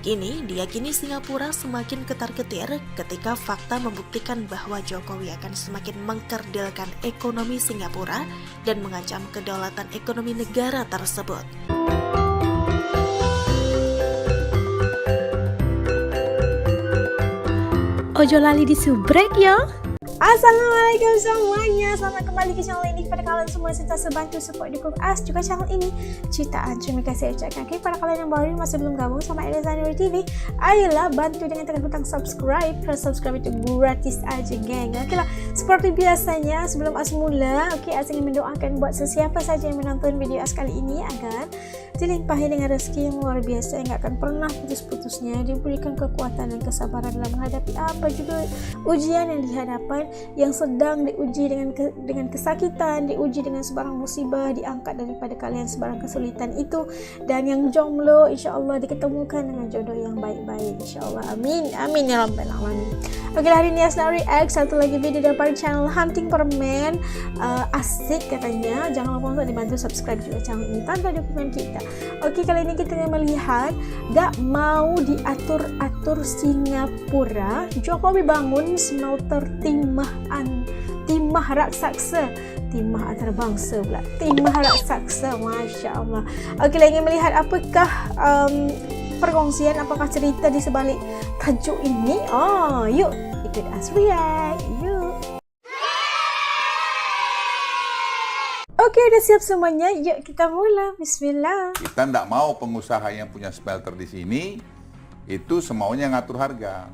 Kini diyakini Singapura semakin ketar-ketir ketika fakta membuktikan bahwa Jokowi akan semakin mengkerdilkan ekonomi Singapura dan mengancam kedaulatan ekonomi negara tersebut. Ojo lali disubrek yo. Assalamualaikum semuanya, selamat kembali ke channel ini. Kepada kalian semua yang sentiasa bantu support dukung us juga channel ini jutaan terima kasih ucapkan. Kepada kalian yang baru masih belum gabung sama Eliza Nuri TV, ayolah bantu dengan tekan butang subscribe. Karena subscribe itu gratis aja geng. Oke lah, seperti biasanya sebelum us mula, us ingin mendoakan buat sesiapa saja yang menonton video us kali ini agar dilimpahi dengan rezeki yang luar biasa yang gak akan pernah putus-putusnya, diberikan kekuatan dan kesabaran dalam menghadapi apa juga ujian yang dihadapan, yang sedang diuji dengan kesakitan, diuji dengan sebarang musibah, diangkat daripada kalian sebarang kesulitan itu, dan yang jomblo insyaAllah diketemukan dengan jodoh yang baik-baik insyaAllah, amin amin ya rabbal alamin. Oke, hari ini Asna react satu lagi video dari channel Hunting Permen. Asik katanya, jangan lupa untuk dibantu subscribe juga channel ini tanpa dukungan kita. Oke, kali ini kita akan melihat gak mau diatur-atur Singapura, Jokowi bangun smelter timah raksasa, timah antarabangsa pula, timah raksasa, Masya Allah. Oke, ingin melihat apakah perkongsian, apakah cerita di sebalik tajuk ini. Yuk ikut us react, yuk. Oke, udah siap semuanya, yuk kita mulai. Bismillah. Kita tidak mau pengusaha yang punya smelter di sini itu semaunya ngatur harga.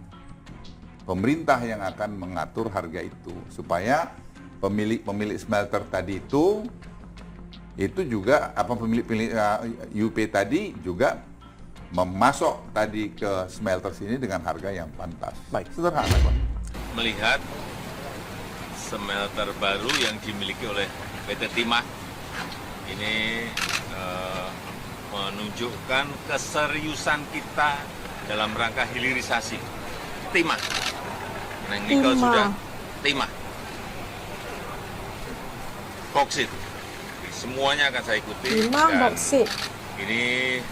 Pemerintah yang akan mengatur harga itu supaya pemilik smelter tadi itu juga pemilik UP tadi juga memasok tadi ke smelter sini dengan harga yang pantas. Baik, sederhana Pak. Melihat smelter baru yang dimiliki oleh PT Timah ini menunjukkan keseriusan kita dalam rangka hilirisasi timah. Nah, nikel sudah timah, boksit, semuanya akan saya ikuti. Timah, boksit. Ini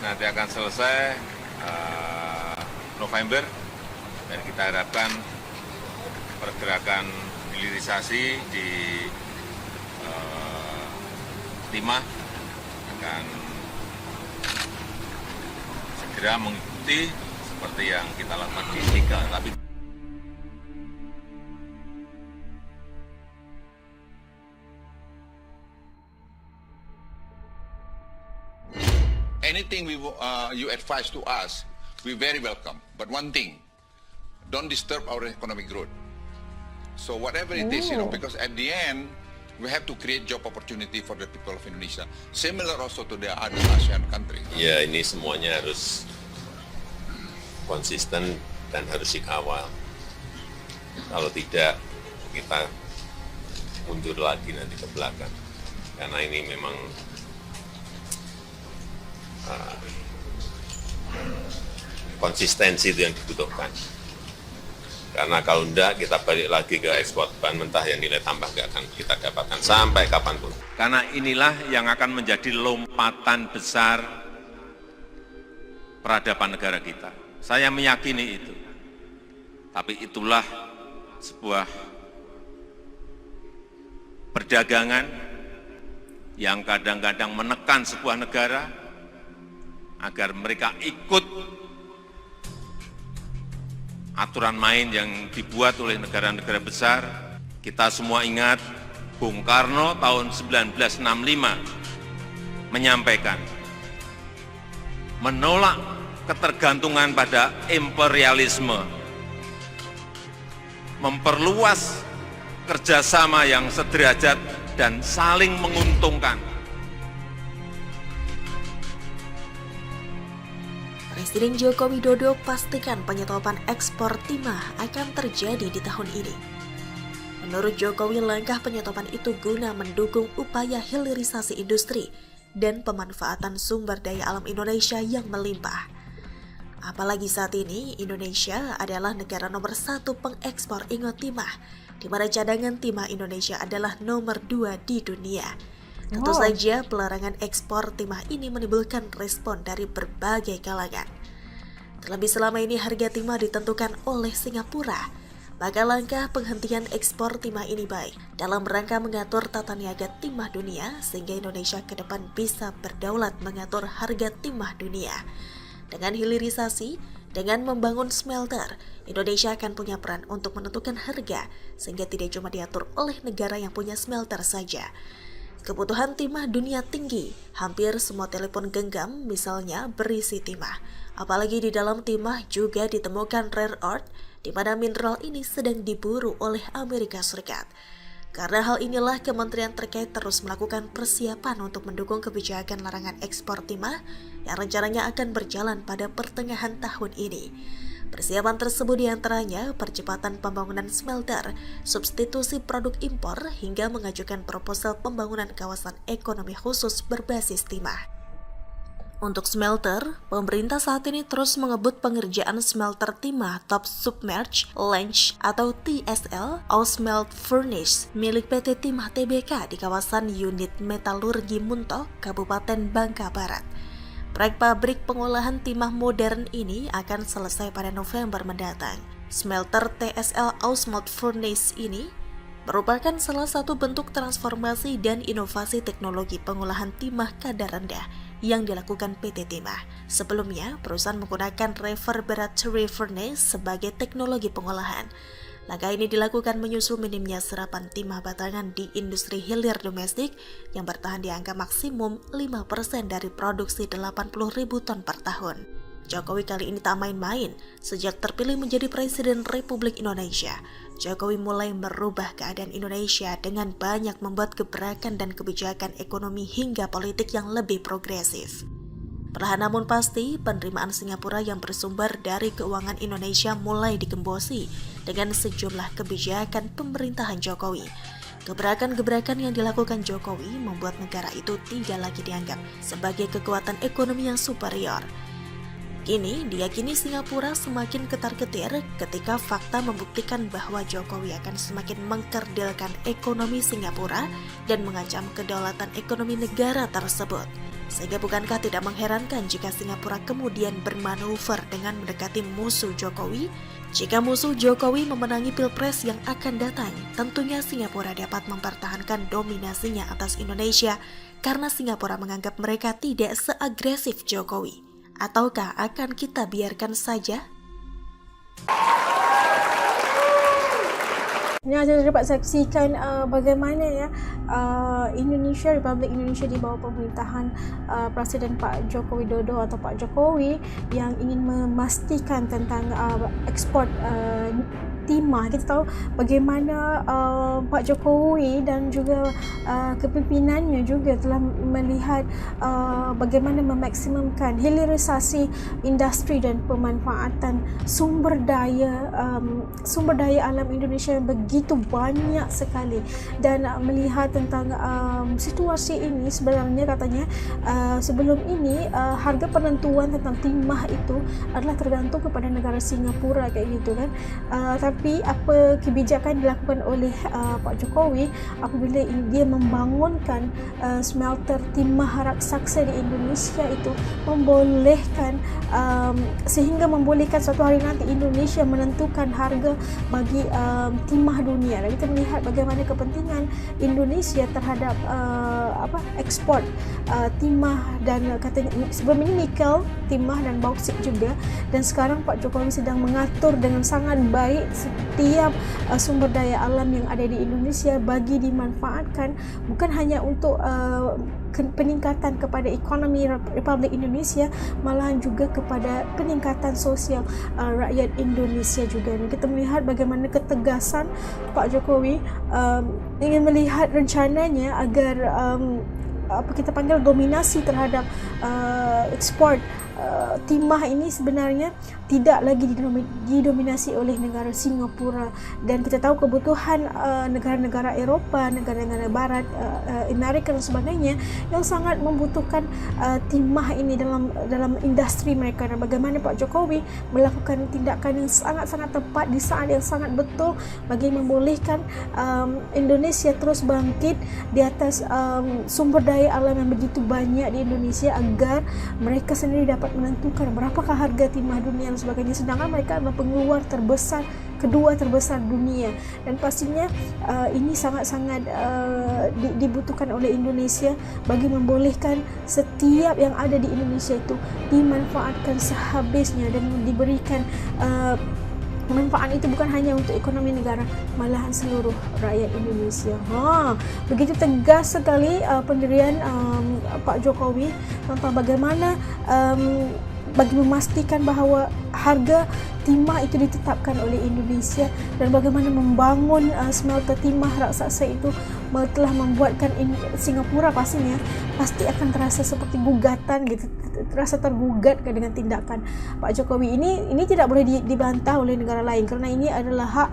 nanti akan selesai November dan kita harapkan pergerakan hilirisasi di timah akan segera mengikuti seperti yang kita lakukan di nikel. Tapi anything you advise to us, we very welcome. But one thing, don't disturb our economic growth. So whatever it is, because at the end, we have to create job opportunity for the people of Indonesia. Similar also to the other ASEAN countries. ya, ini semuanya harus konsisten dan harus dikawal. Kalau tidak, kita mundur lagi nanti ke belakang. Karena ini memang konsistensi itu yang dibutuhkan. Karena kalau enggak, kita balik lagi ke ekspor bahan mentah yang nilai tambah nggak akan kita dapatkan sampai kapanpun. Karena inilah yang akan menjadi lompatan besar peradaban negara kita. Saya meyakini itu. Tapi itulah sebuah perdagangan yang kadang-kadang menekan sebuah negara agar mereka ikut aturan main yang dibuat oleh negara-negara besar. Kita semua ingat Bung Karno tahun 1965 menyampaikan menolak ketergantungan pada imperialisme, memperluas kerjasama yang sederajat dan saling menguntungkan. Presiden Joko Widodo pastikan penyetopan ekspor timah akan terjadi di tahun ini. Menurut Jokowi, langkah penyetopan itu guna mendukung upaya hilirisasi industri dan pemanfaatan sumber daya alam Indonesia yang melimpah. Apalagi saat ini Indonesia adalah negara nomor 1 pengekspor ingot timah, di mana cadangan timah Indonesia adalah nomor 2 di dunia. Tentu saja pelarangan ekspor timah ini menimbulkan respon dari berbagai kalangan. Terlebih selama ini harga timah ditentukan oleh Singapura, maka langkah penghentian ekspor timah ini baik dalam rangka mengatur tata niaga timah dunia sehingga Indonesia ke depan bisa berdaulat mengatur harga timah dunia. Dengan hilirisasi, dengan membangun smelter, Indonesia akan punya peran untuk menentukan harga sehingga tidak cuma diatur oleh negara yang punya smelter saja. Kebutuhan timah dunia tinggi, hampir semua telepon genggam misalnya berisi timah. Apalagi di dalam timah juga ditemukan rare earth, di mana mineral ini sedang diburu oleh Amerika Serikat. Karena hal inilah kementerian terkait terus melakukan persiapan untuk mendukung kebijakan larangan ekspor timah yang rencananya akan berjalan pada pertengahan tahun ini. Persiapan tersebut diantaranya percepatan pembangunan smelter, substitusi produk impor, hingga mengajukan proposal pembangunan kawasan ekonomi khusus berbasis timah. Untuk smelter, pemerintah saat ini terus mengebut pengerjaan smelter timah top submerged ledge atau TSL Ausmelt Furnace milik PT Timah Tbk di kawasan unit metalurgi Muntok, Kabupaten Bangka Barat. Proyek pabrik pengolahan timah modern ini akan selesai pada November mendatang. Smelter TSL Ausmelt Furnace ini merupakan salah satu bentuk transformasi dan inovasi teknologi pengolahan timah kadar rendah yang dilakukan PT Timah. Sebelumnya, perusahaan menggunakan reverberatory furnace sebagai teknologi pengolahan. Langkah ini dilakukan menyusul minimnya serapan timah batangan di industri hilir domestik yang bertahan di angka maksimum 5% dari produksi 80.000 ton per tahun. Jokowi kali ini tak main-main. Sejak terpilih menjadi Presiden Republik Indonesia, Jokowi mulai merubah keadaan Indonesia dengan banyak membuat gebrakan dan kebijakan ekonomi hingga politik yang lebih progresif. Perlahan namun pasti, penerimaan Singapura yang bersumber dari keuangan Indonesia mulai digembosi dengan sejumlah kebijakan pemerintahan Jokowi. Gebrakan-gebrakan yang dilakukan Jokowi membuat negara itu tidak lagi dianggap sebagai kekuatan ekonomi yang superior. Kini diyakini Singapura semakin ketar-ketir ketika fakta membuktikan bahwa Jokowi akan semakin mengkerdilkan ekonomi Singapura dan mengancam kedaulatan ekonomi negara tersebut. Sehingga bukankah tidak mengherankan jika Singapura kemudian bermanuver dengan mendekati musuh Jokowi? Jika musuh Jokowi memenangi Pilpres yang akan datang, tentunya Singapura dapat mempertahankan dominasinya atas Indonesia karena Singapura menganggap mereka tidak seagresif Jokowi. Ataukah akan kita biarkan saja? Ini anda dapat saksikan bagaimana Indonesia, Republik Indonesia di bawah pemerintahan Presiden Pak Joko Widodo atau Pak Jokowi yang ingin memastikan tentang ekspor timah. Kita tahu bagaimana Pak Jokowi dan juga kepimpinannya juga telah melihat bagaimana memaksimumkan hilirisasi industri dan pemanfaatan sumber daya alam Indonesia yang begitu banyak sekali, dan melihat tentang situasi ini sebenarnya katanya sebelum ini harga penentuan tentang timah itu adalah tergantung kepada negara Singapura kayak gitu kan. Tapi apa kebijakan dilakukan oleh Pak Jokowi apabila dia membangunkan smelter timah raksasa di Indonesia itu membolehkan sehingga membolehkan suatu hari nanti Indonesia menentukan harga bagi timah dunia. Dan kita melihat bagaimana kepentingan Indonesia terhadap ekspor timah, dan katanya sebelum ini nikel, timah dan bauksit juga, dan sekarang Pak Jokowi sedang mengatur dengan sangat baik setiap sumber daya alam yang ada di Indonesia bagi dimanfaatkan bukan hanya untuk peningkatan kepada ekonomi Republik Indonesia, malahan juga kepada peningkatan sosial rakyat Indonesia juga. Dan kita melihat bagaimana ketegasan Pak Jokowi ingin melihat rencananya agar kita panggil dominasi terhadap ekspor timah ini sebenarnya tidak lagi didominasi oleh negara Singapura. Dan kita tahu kebutuhan negara-negara Eropah, negara-negara Barat, Amerika dan sebagainya yang sangat membutuhkan timah ini dalam industri mereka. Dan bagaimana Pak Jokowi melakukan tindakan yang sangat-sangat tepat di saat yang sangat betul bagi membolehkan Indonesia terus bangkit di atas sumber daya alam yang begitu banyak di Indonesia agar mereka sendiri dapat dapat menentukan berapakah harga timah dunia dan sebagainya, sedangkan mereka adalah pengeluar kedua terbesar dunia. Dan pastinya ini sangat-sangat dibutuhkan oleh Indonesia bagi membolehkan setiap yang ada di Indonesia itu dimanfaatkan sehabisnya dan diberikan manfaat itu bukan hanya untuk ekonomi negara, malahan seluruh rakyat Indonesia. Begitu tegas sekali pendirian Pak Jokowi tentang bagaimana bagi memastikan bahawa harga timah itu ditetapkan oleh Indonesia dan bagaimana membangun smelter timah raksasa itu telah membuatkan Singapura pasti akan terasa seperti gugatan gitu, terasa tergugat dengan tindakan Pak Jokowi ini tidak boleh dibantah oleh negara lain karena ini adalah hak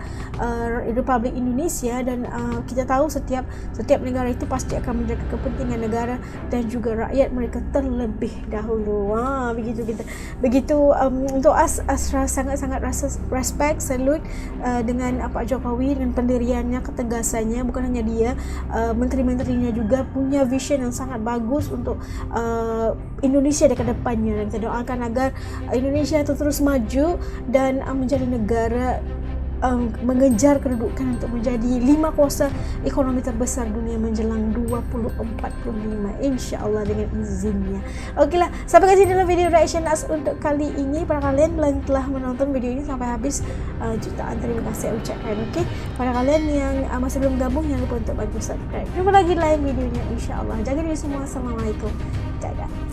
Republik Indonesia dan kita tahu setiap negara itu pasti akan menjaga kepentingan negara dan juga rakyat mereka terlebih dahulu. Begitu untuk sangat rasa respect, salute dengan Pak Jokowi dengan pendiriannya, ketegasannya. Bukan hanya dia, menteri-menterinya juga punya vision yang sangat bagus untuk Indonesia ke depannya, dan kita doakan agar Indonesia itu terus maju dan menjadi negara mengejar kedudukan untuk menjadi 5 kuasa ekonomi terbesar dunia menjelang 2045, insya-Allah dengan izinnya. Okeylah, sampai ke sini dalam video reaction Nas untuk kali ini. Para kalian yang telah menonton video ini sampai habis, jutaan terima kasih saya ucapkan. Okey, para kalian yang masih belum gabung, jangan lupa untuk bantu subscribe. Jumpa lagi lain videonya insya-Allah. Jaga diri semua. Assalamualaikum. Dadah.